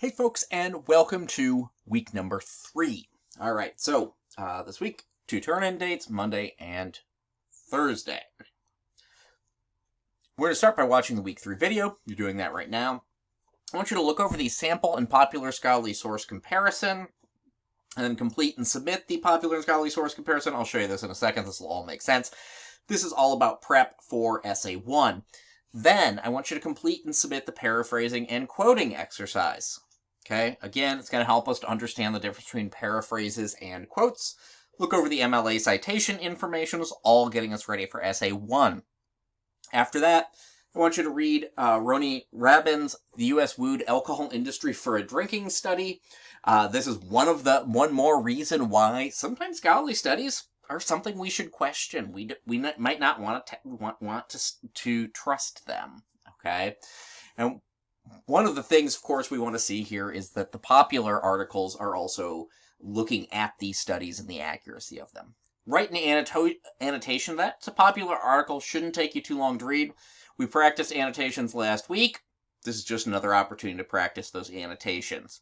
Hey folks, and welcome to week number 3. Alright, so this week, 2 turn-in dates, Monday and Thursday. We're going to start by watching the week 3 video. You're doing that right now. I want you to look over the sample and popular scholarly source comparison, and then complete and submit the popular and scholarly source comparison. I'll show you this in a second. This will all make sense. This is all about prep for Essay 1. Then, I want you to complete and submit the paraphrasing and quoting exercise. Okay, again, it's going to help us to understand the difference between paraphrases and quotes. Look over the MLA citation information, all getting us ready for Essay 1. After that, I want you to read Roni Rabin's The U.S. Wood Alcohol Industry for a Drinking Study. This is one more reason why sometimes scholarly studies are something we should question. We might not want to trust them. Okay, and one of the things, of course, we want to see here is that the popular articles are also looking at these studies and the accuracy of them. Write an annotation of that. It's a popular article. Shouldn't take you too long to read. We practiced annotations last week. This is just another opportunity to practice those annotations.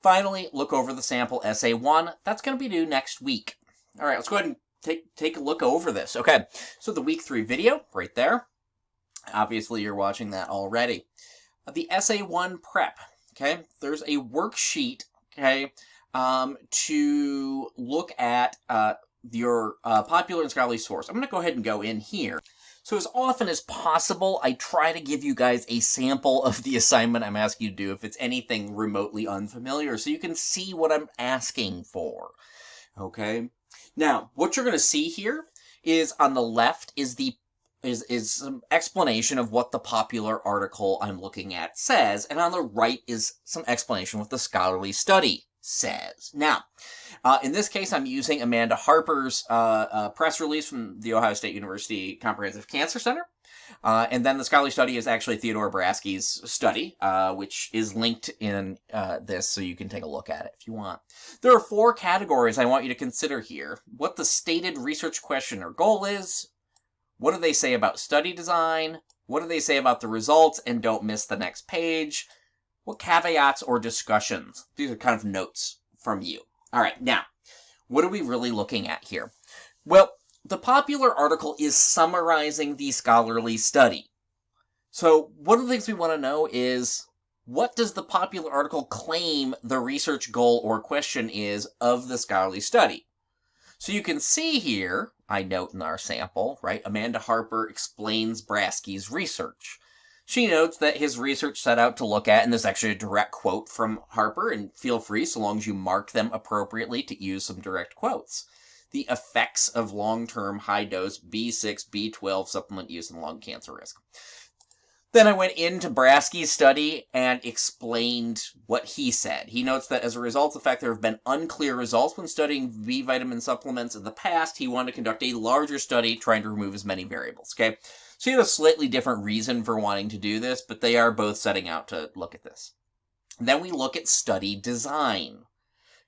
Finally, look over the sample Essay 1. That's going to be due next week. All right, let's go ahead and take a look over this. Okay, so the week 3 video, right there. Obviously, you're watching that already. The Essay 1 prep, okay? There's a worksheet, okay, to look at your popular and scholarly source. I'm going to go ahead and go in here. So as often as possible, I try to give you guys a sample of the assignment I'm asking you to do if it's anything remotely unfamiliar, so you can see what I'm asking for, okay? Now, what you're going to see here is on the left is some explanation of what the popular article I'm looking at says, and on the right is some explanation of what the scholarly study says. Now, in this case, I'm using Amanda Harper's press release from the Ohio State University Comprehensive Cancer Center, and then the scholarly study is actually Theodore Brasky's study, which is linked in this, so you can take a look at it if you want. There are 4 categories I want you to consider here. What the stated research question or goal is, what do they say about study design? What do they say about the results? And don't miss the next page. What caveats or discussions? These are kind of notes from you. All right, now, what are we really looking at here? Well, the popular article is summarizing the scholarly study. So one of the things we want to know is, what does the popular article claim the research goal or question is of the scholarly study? So you can see here, I note in our sample, right, Amanda Harper explains Brasky's research. She notes that his research set out to look at, and this is actually a direct quote from Harper, and feel free, so long as you mark them appropriately, to use some direct quotes, the effects of long-term high-dose B6, B12 supplement use in lung cancer risk. Then I went into Brasky's study and explained what he said. He notes that as a result of the fact there have been unclear results when studying B vitamin supplements in the past, he wanted to conduct a larger study trying to remove as many variables, okay? So you have a slightly different reason for wanting to do this, but they are both setting out to look at this. Then we look at study design,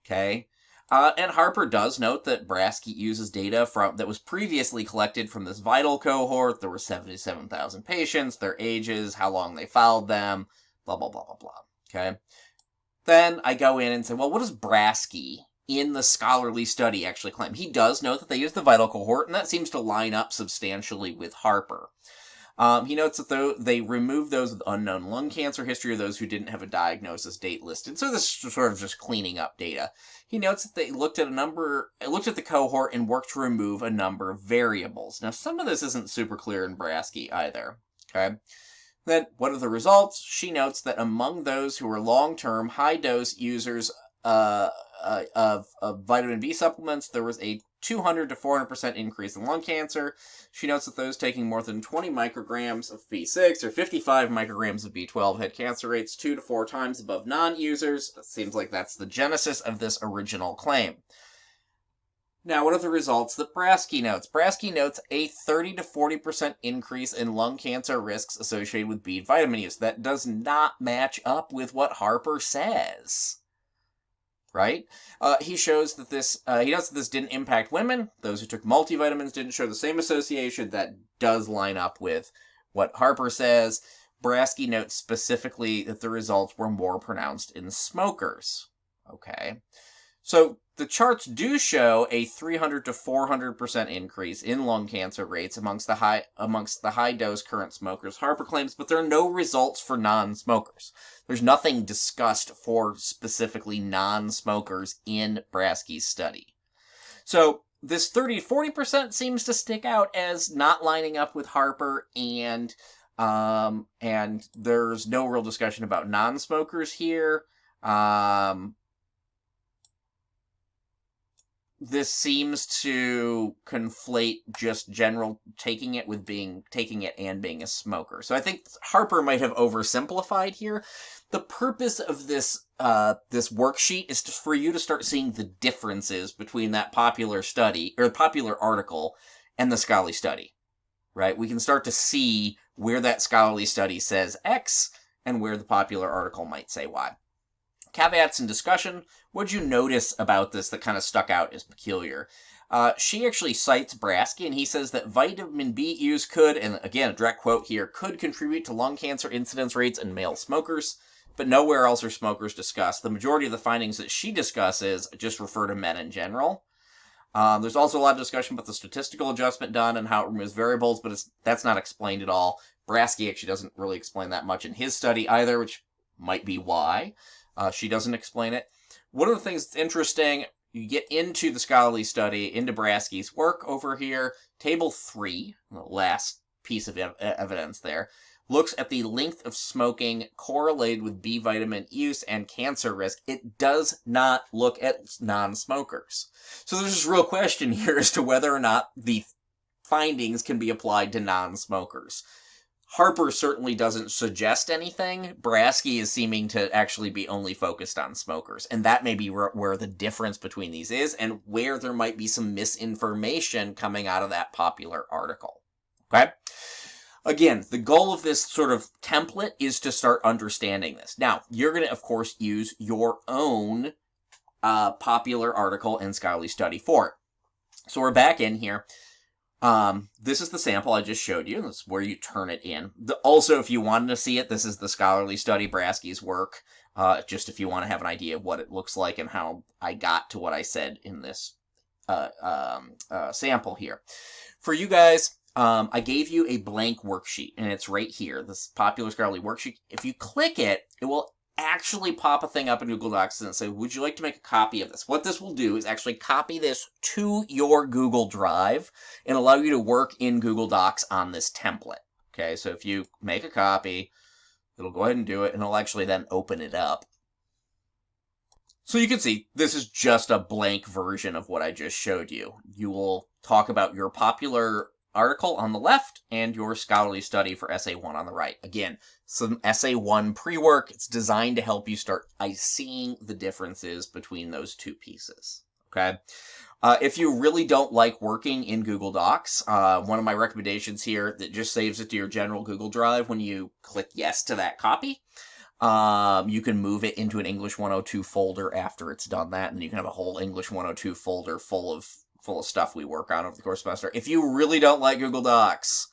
okay? And Harper does note that Brasky uses data that was previously collected from this VITAL cohort. There were 77,000 patients, their ages, how long they followed them, blah, blah, blah, blah, blah. Okay? Then I go in and say, well, what does Brasky in the scholarly study actually claim? He does note that they use the VITAL cohort, and that seems to line up substantially with Harper. He notes that they removed those with unknown lung cancer history or those who didn't have a diagnosis date listed. So this is sort of just cleaning up data. He notes that they looked at the cohort and worked to remove a number of variables. Now, some of this isn't super clear in Brasky either. Okay. Then, what are the results? She notes that among those who were long-term, high-dose users of vitamin B supplements, there was a 200 to 400% increase in lung cancer. She notes that those taking more than 20 micrograms of B6 or 55 micrograms of B12 had cancer rates 2 to 4 times above non-users. It seems like that's the genesis of this original claim. Now, what are the results that Brasky notes? Brasky notes a 30 to 40% increase in lung cancer risks associated with B vitamin use. That does not match up with what Harper says. Right? He shows that he notes that this didn't impact women. Those who took multivitamins didn't show the same association. That does line up with what Harper says. Braske notes specifically that the results were more pronounced in smokers. Okay. So the charts do show a 300 to 400% increase in lung cancer rates amongst the high dose current smokers, Harper claims, but there are no results for non-smokers. There's nothing discussed for specifically non-smokers in Braske's study. So this 30 to 40% seems to stick out as not lining up with Harper, and there's no real discussion about non-smokers here. This seems to conflate just general taking it and being a smoker. So I think Harper might have oversimplified here. The purpose of this this worksheet is for you to start seeing the differences between that popular study or popular article and the scholarly study, right? We can start to see where that scholarly study says X and where the popular article might say Y. Caveats and discussion. What'd you notice about this that kind of stuck out as peculiar? She actually cites Braske, and he says that vitamin B use could, and again, a direct quote here, could contribute to lung cancer incidence rates in male smokers, but nowhere else are smokers discussed. The majority of the findings that she discusses just refer to men in general. There's also a lot of discussion about the statistical adjustment done and how it removes variables, but that's not explained at all. Braske actually doesn't really explain that much in his study either, which might be why. She doesn't explain it. One of the things that's interesting, you get into the scholarly study, into Braske's work over here. Table 3, the last piece of evidence there, looks at the length of smoking correlated with B vitamin use and cancer risk. It does not look at non-smokers. So there's this real question here as to whether or not the findings can be applied to non-smokers. Harper certainly doesn't suggest anything. Braske is seeming to actually be only focused on smokers. And that may be where the difference between these is and where there might be some misinformation coming out of that popular article. Okay? Again, the goal of this sort of template is to start understanding this. Now, you're going to, of course, use your own popular article and scholarly study for it. So we're back in here. This is the sample I just showed you. That's where you turn it in. Also, if you wanted to see it, this is the scholarly study, Braske's work. Just if you want to have an idea of what it looks like and how I got to what I said in this sample here. For you guys, I gave you a blank worksheet, and it's right here, this popular scholarly worksheet. If you click it, it will actually pop a thing up in Google Docs and say, would you like to make a copy of this? What this will do is actually copy this to your Google Drive and allow you to work in Google Docs on this template. Okay, so if you make a copy, it'll go ahead and do it, and it'll actually then open it up. So you can see, this is just a blank version of what I just showed you. You will talk about your popular article on the left and your scholarly study for Essay 1 on the right. Again, some Essay 1 pre-work. It's designed to help you start seeing the differences between those two pieces. Okay? If you really don't like working in Google Docs, one of my recommendations here that just saves it to your general Google Drive when you click yes to that copy. You can move it into an English 102 folder after it's done that, and you can have a whole English 102 folder full of stuff we work on over the course of the semester. If you really don't like Google Docs,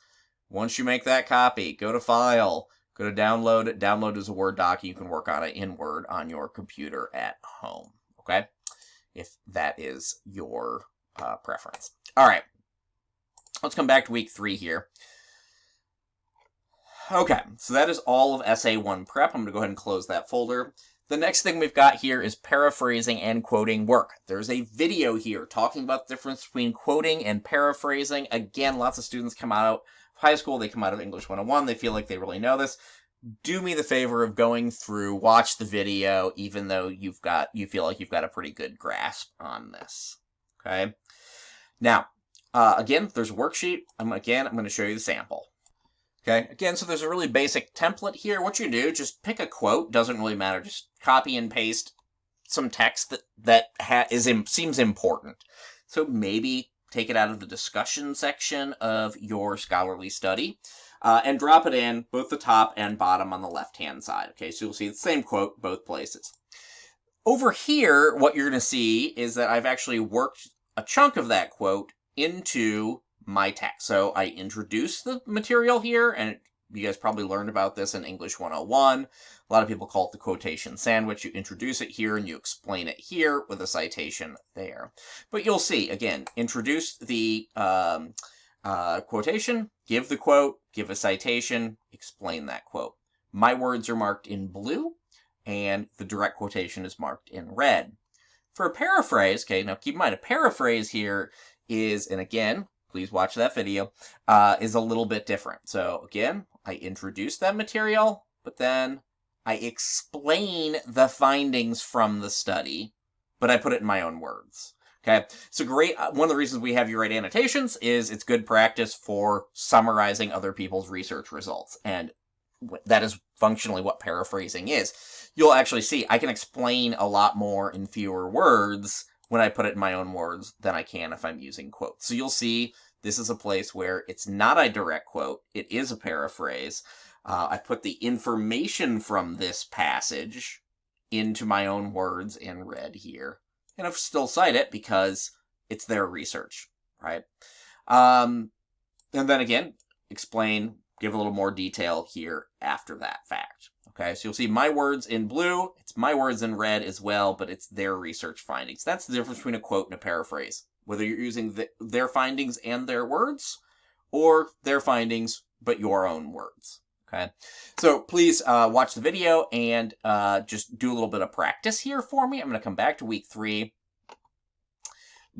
once you make that copy, go to File, go to Download. Download is a Word doc. You can work on it in Word on your computer at home, okay? If that is your preference. All right, let's come back to week 3 here. Okay, so that is all of Essay 1 prep. I'm going to go ahead and close that folder. The next thing we've got here is paraphrasing and quoting work. There's a video here talking about the difference between quoting and paraphrasing. Again, lots of students come out of high school, they come out of English 101, they feel like they really know this. Do me the favor of going through, watch the video, even though you feel like you've got a pretty good grasp on this. Okay? Now, again, there's a worksheet. I'm going to show you the sample. Okay, again, so there's a really basic template here. What you do, just pick a quote, doesn't really matter, just copy and paste some text that seems important. So maybe take it out of the discussion section of your scholarly study, and drop it in both the top and bottom on the left-hand side. Okay, so you'll see the same quote both places. Over here, what you're going to see is that I've actually worked a chunk of that quote into my text. So I introduce the material here, and You guys probably learned about this in English 101. A lot of people call it the quotation sandwich. You introduce it here and you explain it here with a citation there. But you'll see, again, introduce the quotation, give the quote, give a citation, explain that quote. My words are marked in blue, and the direct quotation is marked in red. For a paraphrase, okay, now keep in mind, a paraphrase here is, and again, please watch that video, is a little bit different. So again, I introduce that material, but then I explain the findings from the study, but I put it in my own words. Okay, so great. One of the reasons we have you write annotations is it's good practice for summarizing other people's research results. And that is functionally what paraphrasing is. You'll actually see I can explain a lot more in fewer words when I put it in my own words than I can if I'm using quotes. So you'll see this is a place where it's not a direct quote. It is a paraphrase. I put the information from this passage into my own words in red here. And I've still cite it because it's their research, right? And then again, explain, give a little more detail here after that fact. Okay, so you'll see my words in blue, it's my words in red as well, but it's their research findings. That's the difference between a quote and a paraphrase. Whether you're using their findings and their words, or their findings but your own words. Okay, so please watch the video and just do a little bit of practice here for me. I'm going to come back to week 3.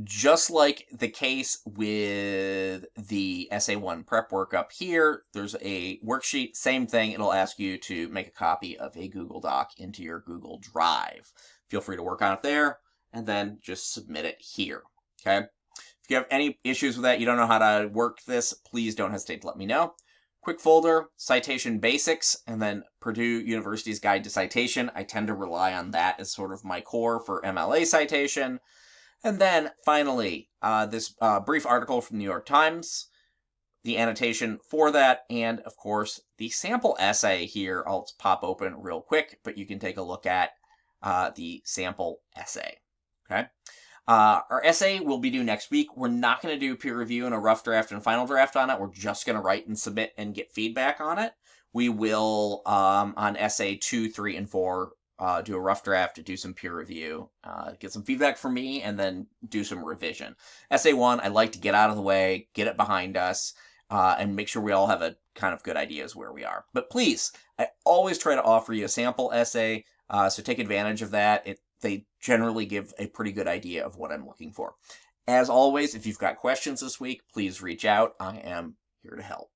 Just like the case with the Essay 1 prep work up here, there's a worksheet, same thing. It'll ask you to make a copy of a Google Doc into your Google Drive. Feel free to work on it there, and then just submit it here, okay? If you have any issues with that, you don't know how to work this, please don't hesitate to let me know. Quick folder, Citation Basics, and then Purdue University's Guide to Citation. I tend to rely on that as sort of my core for MLA citation. And then, finally, this brief article from the New York Times, the annotation for that, and, of course, the sample essay here. I'll pop open real quick, but you can take a look at the sample essay, okay? Our essay will be due next week. We're not going to do peer review and a rough draft and final draft on it. We're just going to write and submit and get feedback on it. We will, on essay 2, 3, and 4, do a rough draft, do some peer review, get some feedback from me, and then do some revision. Essay 1, I like to get out of the way, get it behind us, and make sure we all have a kind of good ideas where we are. But please, I always try to offer you a sample essay, so take advantage of that. They generally give a pretty good idea of what I'm looking for. As always, if you've got questions this week, please reach out. I am here to help.